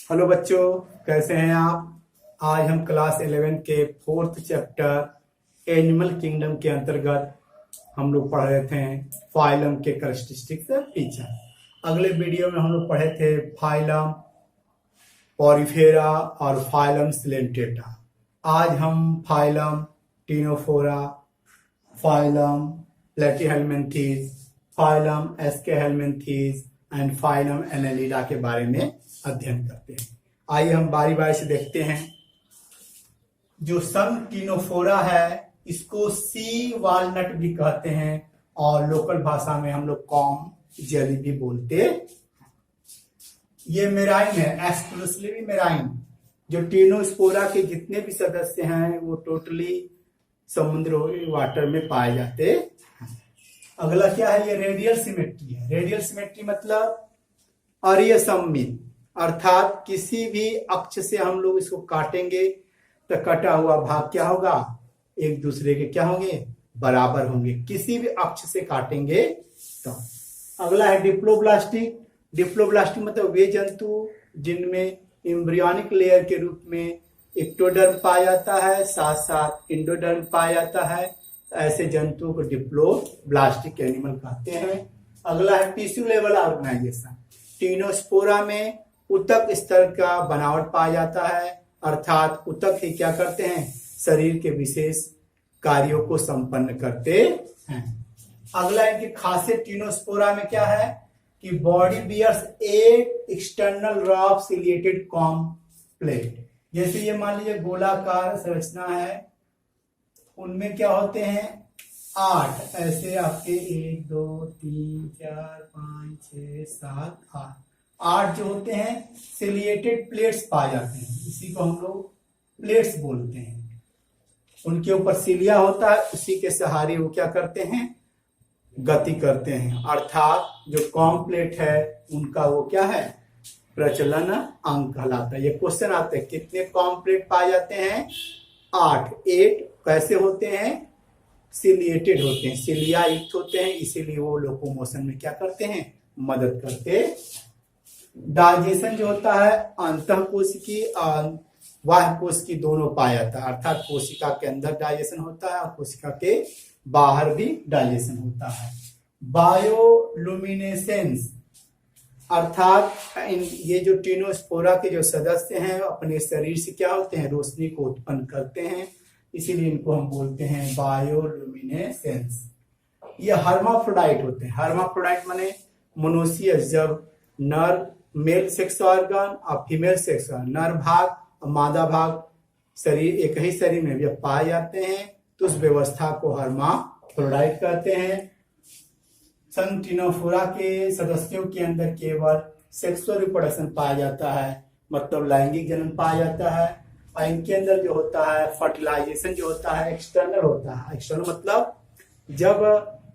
Hello बच्चों, कैसे हैं आप। आज हम क्लास 11 के फोर्थ चैप्टर एनिमल किंगडम के अंतर्गत हम लोग पढ़ रहे थे फाइलम के कैरेक्टरिस्टिक्स एंड फीचर। अगले वीडियो में हम लोग पढ़े थे फाइलम पॉरीफेरा और फाइलम सिलेंट्रेटा। आज हम phylum Ctenophora, phylum Platyhelminthes, phylum Aschelminthes and phylum Annelida के बारे में अध्ययन करते हैं। आइए हम बारी बारी से देखते हैं। जो संघ टिनोफोरा है इसको सी वालनट भी कहते हैं और लोकल भाषा में हम लोग कॉम जेली भी बोलते हैं। ये मेराइन है, एक्सक्लूसिवली मेराइन। जो टिनोस्पोरा के जितने भी सदस्य हैं वो टोटली समुद्र वाटर में पाए जाते हैं। अगला क्या है, ये रेडियल सिमेट्री है। रेडियल सिमेट्री मतलब अरियसममित, अर्थात किसी भी अक्ष से हम लोग इसको काटेंगे तो कटा हुआ भाग क्या होगा, एक दूसरे के क्या होंगे, बराबर होंगे, किसी भी अक्ष से काटेंगे तो। अगला है डिप्लोब्लास्टिक। डिप्लोब्लास्टिक मतलब वे जंतु जिनमें एम्ब्रियोनिक लेयर के रूप में एक्टोडर्म पाया जाता है, साथ साथ इंडोडर्म पाया जाता है। ऐसे जंतुओं को डिप्लोब्लास्टिक एनिमल कहते हैं। अगला है टिश्यू लेवल ऑर्गेनाइजेशन। टिनोस्पोरा में ऊतक स्तर का बनावट पाया जाता है, अर्थात ऊतक ही क्या करते हैं, शरीर के विशेष कार्यों को संपन्न करते हैं। अगला इनकी खासियत टिनोस्पोरा में क्या है कि body bears at external rough ciliated complete. जैसे ये मान लीजिए गोलाकार संरचना है, उनमें क्या होते हैं 8 ऐसे आपके 1 2 3 4 5 6 7 8 जो होते हैं सिलिएटेड प्लेट्स पाए जाते हैं। इसी को हम लोग प्लेट्स बोलते हैं। उनके ऊपर सिलिया होता है, उसी के सहारे वो क्या करते हैं, गति करते हैं। अर्थात जो कॉम्प्लेट है उनका वो क्या है, प्रचलन अंग कहलाता है। ये क्वेश्चन आते हैं कितने कॉम्प्लेट पाए जाते हैं, 8 कैसे होते हैं, सिलिएटेड होते हैं, सिलिया युक्त होते हैं, इसीलिए वो लोकोमोशन में क्या करते हैं, मदद करते। डाइजेशन जो होता है अंतः कोशिकी और बाह्य कोशिकी दोनों पाया जाता है, अर्थात कोशिका के अंदर डाइजेशन होता है और कोशिका के बाहर भी डाइजेशन होता है। बायोलुमिनेसेंस अर्थात ये जो टिनोस्पोरा के जो सदस्य हैं अपने शरीर से क्या होते हैं, रोशनी को उत्पन्न करते हैं, इसीलिए इनको हम बोलते हैं बायोलुमिनेसेंस। ये हर्माफ्रोडाइट होते हैं। हर्माफ्रोडाइट माने मोनोसियस, जब नर मेल सेक्स ऑर्गन और फीमेल सेक्स ऑर्गन, नर भाग और मादा भाग शरीर एक ही शरीर में जब पाए जाते हैं तो उस व्यवस्था को हर्माफ्रोडाइट कहते हैं। संघ टिनोफोरा के सदस्यों के अंदर केवल सेक्सुअल रिप्रोडक्शन पाया जाता है, मतलब लैंगिक जन्म पाया जाता है। और इनके अंदर जो होता है फर्टिलाइजेशन जो होता है एक्सटर्नल होता है। एक्सटर्नल मतलब जब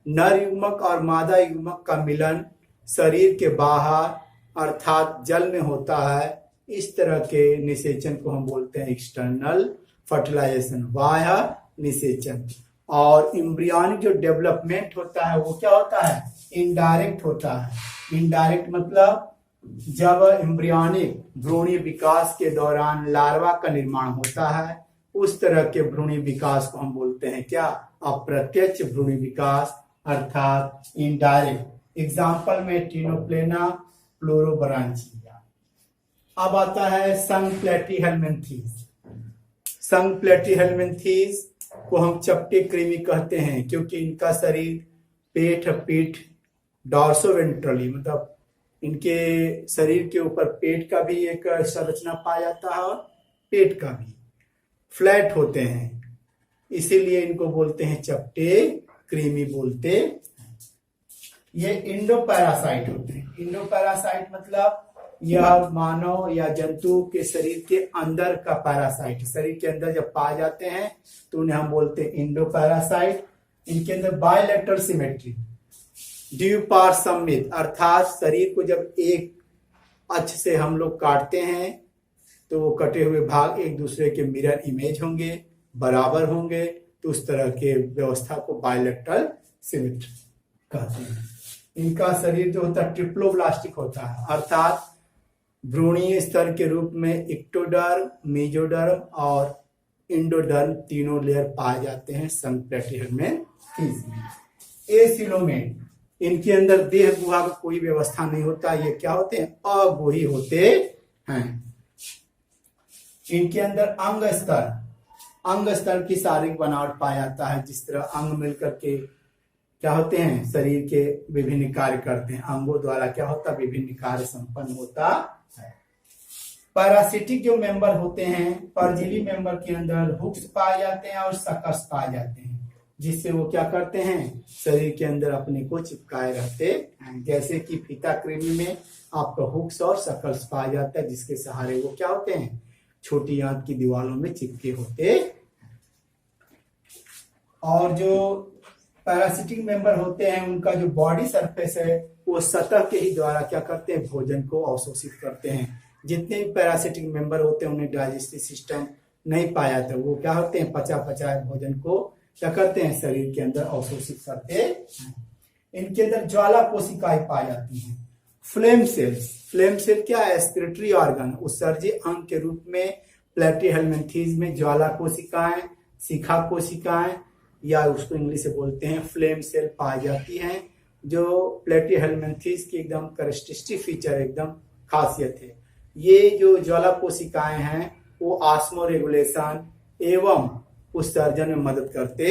नर युग्मक और मादा युग्मक का मिलन शरीर के बाहर अर्थात जल में होता है, इस तरह के निषेचन को हम बोलते हैं एक्सटर्नल फर्टिलाइजेशन, बाह्य निषेचन। और एम्ब्रियोनिक जो डेवलपमेंट होता है वो क्या होता है, इनडायरेक्ट होता है। इनडायरेक्ट मतलब जब एम्ब्रियोनिक भ्रूणीय विकास के दौरान लार्वा का निर्माण होता है, उस तरह के भ्रूणीय विकास को हम बोलते हैं क्या, अप्रत्यक्ष भ्रूणीय विकास अर्थात इनडायरेक्ट। एग्जाम्पल में टिनोप्लेना फ्लोरोब्रांचिया। अब आता है संघ प्लेटीहेलमिन्थीज। संघ प्लेटीहेलमिन्थीज को हम चपटे कृमि कहते हैं क्योंकि इनका शरीर पीठ डॉर्सोवेंट्रली मतलब इनके शरीर के ऊपर पेट का भी एक संरचना पाया जाता है और पेट का भी फ्लैट होते हैं, इसीलिए इनको बोलते हैं चपटे कृमि बोलते। ये इंडोपैरासाइट होते हैं। इंडोपैरासाइट मतलब यह मानव या जंतु के शरीर के अंदर का पैरासाइट, शरीर के अंदर जब पाए जाते हैं तो उन्हें हम बोलते हैं इंडोपैरासाइट। इनके अंदर बायलैटरल सिमेट्री, द्विपार्श्वसममित अर्थात शरीर को जब एक अक्ष से हम लोग काटते हैं तो वो कटे हुए भाग एक दूसरे के मिरर इमेज होंगे, बराबर होंगे, तो उस तरह के व्यवस्था को बायलैटरल सिमेट्री कहते हैं। इनका शरीर जो होता है ट्रिप्लोब्लास्टिक होता है, अर्थात भ्रूणीय स्तर के रूप में इक्टोडर्म, मेजोडर्म और इंडोडर्म तीनों लेयर पाए जाते हैं संघ प्लेटिहेल्मिन्थीज में। एसिलोमेट, इनके अंदर देह गुहा का कोई व्यवस्था नहीं होता, ये क्या होते हैं, अगोही होते हैं। इनके अंदर अंग स्तर की शारीरिक बनावट पाया जाता है, जिस तरह अंग मिलकर के क्या होते हैं, शरीर के विभिन्न कार्य करते हैं, अंगों द्वारा क्या होता है, विभिन्न कार्य संपन्न होता है। पैरासिटिक जो मेंबर होते हैं, परजीवी मेंबर के अंदर हुक्स पाए जाते हैं और सकर्स पाए जाते हैं, जिससे वो क्या करते हैं, शरीर के अंदर अपने को चिपकाए रहते हैं। जैसे कि फीता कृमि में आपका हुक्स और सकर्स पाया जाता है, जिसके सहारे वो क्या होते हैं, छोटी आंत की दीवारों में चिपके होते हैं। और जो पैरासिटिक मेंबर होते हैं, उनका जो बॉडी सरफेस है वो सतह के ही द्वारा क्या करते हैं, भोजन को अवशोषित करते हैं। जितने भी पैरासिटिक मेंबर होते हैं उन्हें डाइजेस्टिव सिस्टम नहीं पाया जाता, वो क्या होते हैं, पचा पचाए भोजन को क्या करते हैं, शरीर के अंदर अवशोषित करते हैं। इनके अंदर ज्वाला कोशिकाएं पाई जाती हैं। फ्लेम सेल क्या है, एस्पिरेटरी ऑर्गन, उत्सर्जी अंग के रूप में प्लेटिहेल्मिन्थीज में ज्वाला कोशिकाएं, शिखा कोशिकाएं या उसको इंग्लिश से बोलते हैं फ्लेम सेल पाई जाती हैं, जो प्लेटिहेल्मिन्थीज की एकदम कैरेक्टरिस्टिक फीचर, एकदम खासियत है। ये जो ज्वाला कोशिकाएं हैं वो ऑस्मो रेगुलेशन एवं उत्सर्जन में मदद करते।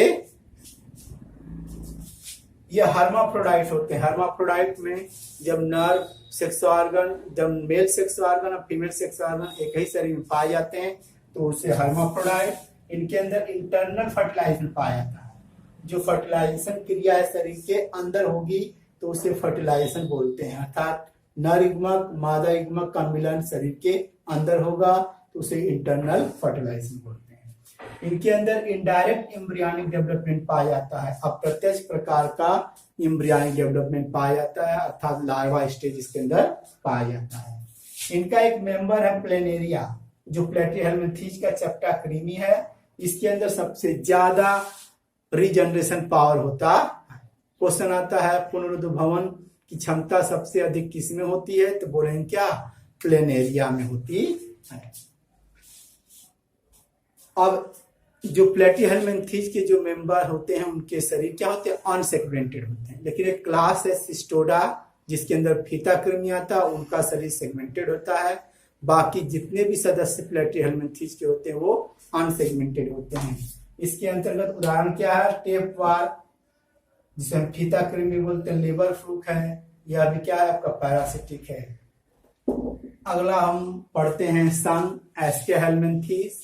ये हर्माफ्रोडाइट होते हैं। हर्माफ्रोडाइट में जब नर सेक्स ऑर्गन, जब मेल सेक्स ऑर्गन और फीमेल सेक्स ऑर्गन एक ही शरीर में पाए जाते हैं तो उसे हर्माफ्रोडाइट। इनके अंदर इंटरनल फर्टिलाइजेशन पाया जाता है। जो फर्टिलाइजेशन क्रिया है शरीर के अंदर होगी तो उसे फर्टिलाइजेशन बोलते हैं, अर्थात नर युग्मक मादा युग्मक का मिलन शरीर के अंदर होगा तो उसे इंटरनल फर्टिलाइजेशन बोलते हैं। इनके अंदर इनडायरेक्ट एम्ब्रियोनिक डेवलपमेंट पाया जाता है, अप्रत्यक्ष प्रकार का एम्ब्रियोनिक डेवलपमेंट पाया जाता है, अर्थात लार्वा स्टेज इसके अंदर पाया जाता है। इनका एक मेंबर है प्लेनेरिया, जो प्लेटिहेल्मिन्थीज का चपटा कृमि है। इसके अंदर सबसे ज्यादा रीजनरेशन पावर होता है। क्वेश्चन आता है पुनरुद्भवन की क्षमता सबसे अधिक किसमें होती है, तो बोलेंगे क्या, प्लेनेरिया में होती है। अब जो प्लेटिहेल्मिन्थीज के जो मेंबर होते हैं उनके शरीर क्या होते हैं, अनसेगमेंटेड होते हैं। लेकिन एक क्लास है सिस्टोडा जिसके अंदर फीता कृमि आता है, उनका शरीर सेगमेंटेड होता है। बाकी जितने भी सदस्य प्लेटिहेल्मिन्थीज के होते हैं वो अनसेगमेंटेड होते हैं। इसके अंतर्गत उदाहरण क्या है, टेप वार जिसे हम फीता कृमि बोलते हैं, लेबर फ्लूक है, यह भी क्या है आपका पैरासिटिक है। अगला हम पढ़ते हैं संघ एस्केहेल्मिन्थीज।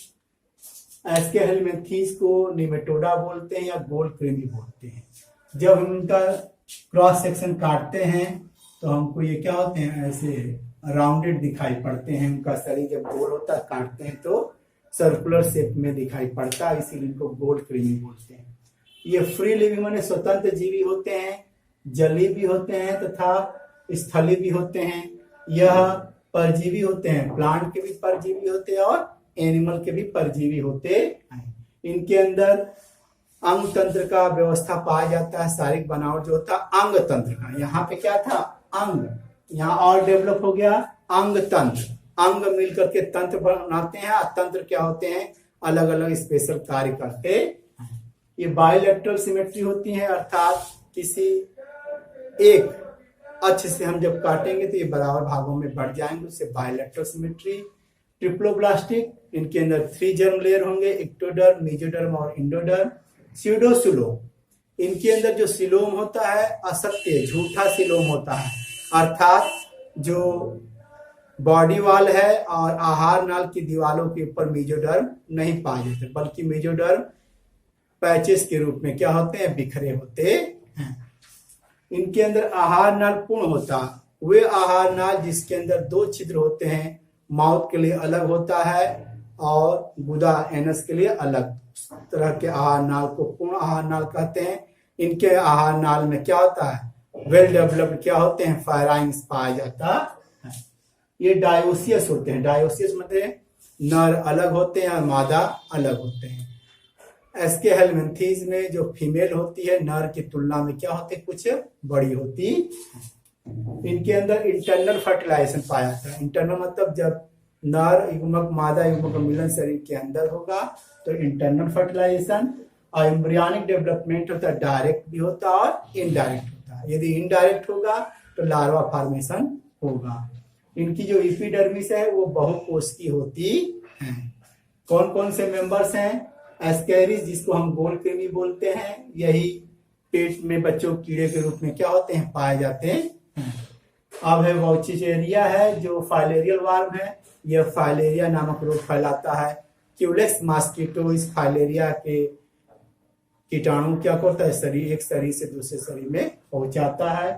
एस्केहेल्मिन्थीज को निमेटोडा बोलते हैं या गोल कृमि बोलते हैं। जब हम उनका क्रॉस सेक्शन काटते हैं तो हमको ये क्या होते हैं, ऐसे राउंडेड दिखाई पड़ते हैं। उनका शरीर जब गोल होता है काटते हैं तो सर्कुलर शेप में दिखाई पड़ता है, इसीलिए इनको गोल कृमि बोलते हैं। ये फ्री लिविंग माने स्वतंत्र जीवी होते हैं, जलीय भी होते हैं तथा स्थलीय भी होते हैं। यह परजीवी होते हैं, प्लांट के भी परजीवी होते हैं और एनिमल के भी परजीवी होते हैं। इनके अंदर अंग तंत्र का व्यवस्था पाया जाता है, शारीरिक बनावट जो होता है अंग तंत्र का। यहाँ पे क्या था, अंग, यहाँ और डेवलप हो गया अंग तंत्र। अंग मिलकर के तंत्र बनाते हैं और तंत्र क्या होते हैं, अलग अलग स्पेशल कार्य करते हैं। ये बाइलेटरल सिमेट्री होती है, अर्थात किसी एक अक्ष से हम जब काटेंगे तो ये बराबर भागों में बढ़ जाएंगे, उससे बाइलेटरल सिमेट्री। ट्रिप्लोब्लास्टिक, इनके अंदर 3 जर्म लेयर होंगे, इक्टोडर्म, मेजोडर्म और इंडोडर्म। स्यूडोसिलोम, इनके अंदर जो सिलोम होता है असत्य झूठा सिलोम होता है, अर्थात जो बॉडी वाल है और आहार नाल की दीवारों के ऊपर मेजोडर्म नहीं पाए जाते, बल्कि मेजोडर्म पैचेस के रूप में क्या होते हैं, बिखरे होते हैं। इनके अंदर आहार नाल पूर्ण होता है, वे आहार नाल जिसके अंदर 2 छिद्र होते हैं, माउथ के लिए अलग होता है और गुदा एनस के लिए अलग। तरह के आहार नाल को पूर्ण आहार नाल कहते हैं। इनके आहार नाल में क्या होता है, वेल डेवलप्ड क्या होते हैं, फायराइंग्स पाया जाता है। ये डायोसियस होते हैं। डायोसियस मतलब नर अलग होते हैं और मादा अलग होते हैं। एस्केहेल्मिन्थीज में जो फीमेल होती है नर की तुलना में क्या होती है, कुछ बड़ी होती है। इनके अंदर इंटरनल फर्टिलाइजेशन पाया जाता है। इंटरनल मतलब जब नर युग्मक मादा युग्मक का मिलन शरीर के अंदर होगा तो इंटरनल फर्टिलाइजेशन। और एम्ब्रियोनिक डेवलपमेंट होता है, डायरेक्ट भी होता है और इनडायरेक्ट होता है। यदि इनडायरेक्ट होगा तो लार्वा फॉर्मेशन होगा। इनकी जो एपिडर्मिस है वो बहुकोशिकीय होती है। कौन कौन से मेंबर्स हैं? एस्केरिस, जिसको हम गोल कृमि बोलते हैं, यही पेट में बच्चों कीड़े के रूप में क्या होते हैं, पाए जाते हैं। अब है वॉचिचेरिया है जो फाइलेरियल वार्म है, यह फाइलेरिया नामक रोग फैलाता है। क्यूलेक्स मॉस्किटो इस फाइलेरिया के कीटाणु क्या करता है, शरीर एक शरीर से दूसरे शरीर में पहुंचाता है।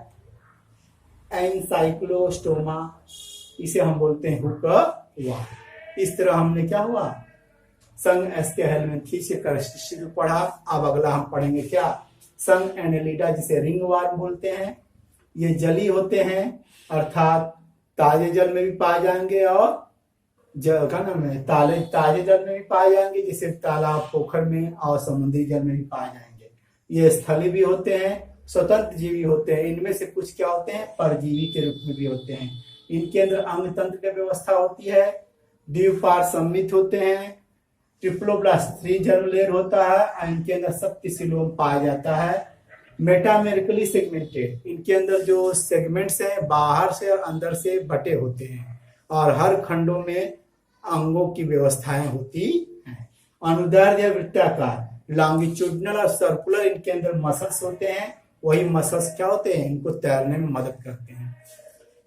एनसाइक्लोस्टोमा, इसे हम बोलते हैं हुक वार्म। इस तरह हमने क्या हुआ, संघ एस्के हेलमिंथेस से कैरेक्टरिस्टिक पढ़ा। अब अगला हम पढ़ेंगे क्या, संघ एनेलिडा, जिसे रिंग वार्म बोलते हैं। ये जली होते हैं, अर्थात ताजे जल में भी पाए जाएंगे और क्या नाम है, ताजे जल में भी पाए जाएंगे, जैसे तालाब पोखर में, और समुद्री जल में भी पाए जाएंगे। ये स्थलीय भी होते हैं, स्वतंत्र जीवी होते हैं। इनमें से कुछ क्या होते हैं, परजीवी के रूप में भी होते हैं। इनके अंदर अंग तंत्र की व्यवस्था होती है, द्विपार्श्व सममित होते हैं, ट्रिप्लोब्लास्ट 3 जर्म लेयर होता है और इनके अंदर सेप्टिसिलोम पाया जाता है। मेटामेरिकली सेगमेंटेड, इनके अंदर जो सेगमेंट्स हैं बाहर से और अंदर से बटे होते हैं और हर खंडों में अंगों की व्यवस्थाएं होती हैं। अनुदैर्ध्य या वृत्ताकार, लॉन्गिट्यूडनल और सर्कुलर इनके अंदर मसल्स होते हैं। वही मसल्स क्या होते हैं, इनको तैरने में मदद करते हैं।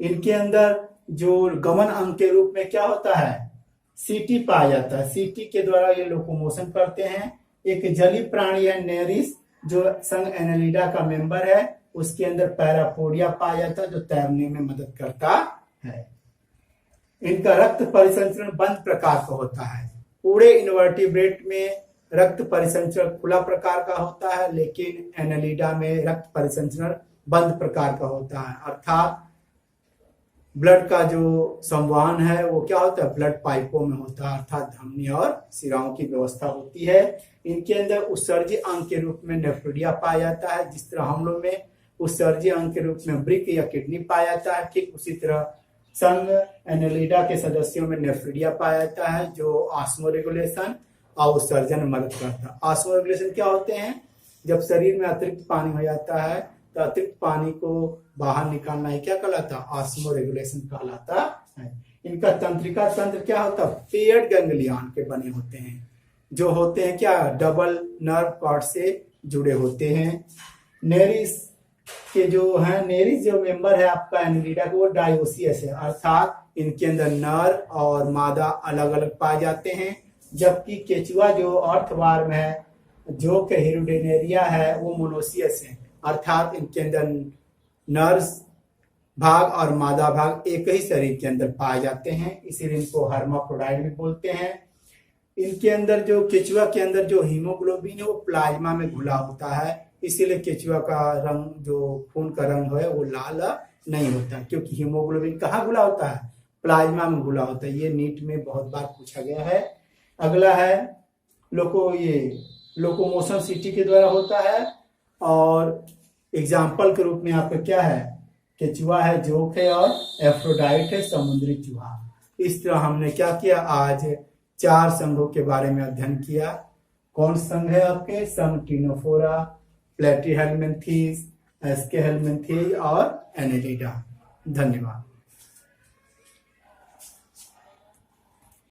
इनके अंदर जो गमन अंग के रूप में क्या होता है, सीटी पाया जाता है। सीटी के द्वारा ये लोकोमोशन करते हैं। एक जलीय प्राणी है नेरिस, जो संघ एनेलिडा का मेंबर है, उसके अंदर पैरापोडिया पाया जाता है जो तैरने में मदद करता है। इनका रक्त परिसंचरण बंद प्रकार का होता है। पूरे इनवर्टिब्रेट में रक्त परिसंचरण खुला प्रकार का होता है, लेकिन एनेलिडा में रक्त परिसंचरण बंद प्रकार का होता है, अर्थात ब्लड का जो संवहन है वो क्या होता है, ब्लड पाइपों में होता है, अर्थात धमनी और शिराओं की व्यवस्था होती है। इनके अंदर उत्सर्जी अंग के रूप में नेफ्रोडिया पाया जाता है। जिस तरह हम लोग में उत्सर्जी अंग के रूप में वृक्क या किडनी पाया जाता है, ठीक उसी तरह संघ एनेलिडा के सदस्यों में नेफ्रोडिया पाया जाता है जो ऑस्मोरेगुलेशन और उत्सर्जन में मदद करता है। ऑस्मोरेगुलेशन क्या होते हैं, जब शरीर में अतिरिक्त पानी हो जाता है तो अतिरिक्त पानी को बाहर निकालना ही क्या कहलाता है, ऑस्मोरेगुलेशन कहलाता है। इनका तंत्रिका तंत्र क्या होता है, पेयर्ड गैंग्लियन के बने होते हैं, जो होते हैं क्या, डबल नर्व कॉर्ड से जुड़े होते हैं। नेरिस के जो है, नेरिस जो मेंबर है आपका एनेलिडा का, वो डायोसियस है, अर्थात इनके अंदर नर और मादा अलग अलग पाए जाते हैं। जबकि केचुआ जो अर्थवार्म है, जो के हिरुडेनेरिया है, वो मोनोसियस है, अर्थात इनके अंदर नर्स भाग और मादा भाग एक ही शरीर के अंदर पाए जाते हैं, इसीलिए इनको हर्माफ्रोडाइट भी बोलते हैं। इनके अंदर जो केचुआ के अंदर जो हीमोग्लोबिन है वो प्लाज्मा में घुला होता है, इसीलिए केचुआ का रंग, जो खून का रंग है, वो लाल नहीं होता, क्योंकि हीमोग्लोबिन कहाँ घुला होता है, प्लाज्मा में घुला होता है। ये नीट में बहुत बार पूछा गया है। अगला है लोकोमोशन सीटी के द्वारा होता है, और एग्जाम्पल के रूप में आपका क्या है, केचुआ है, जोक है और एफ्रोडाइट है, समुद्री चूहा। इस तरह हमने क्या किया, आज 4 संघों के बारे में अध्ययन किया। कौन संघ है आपके, संघ टिनोफोरा, प्लेटीहेलमिन्थेस, एस्के हेलमिन्थेस और एनेलिडा। धन्यवाद।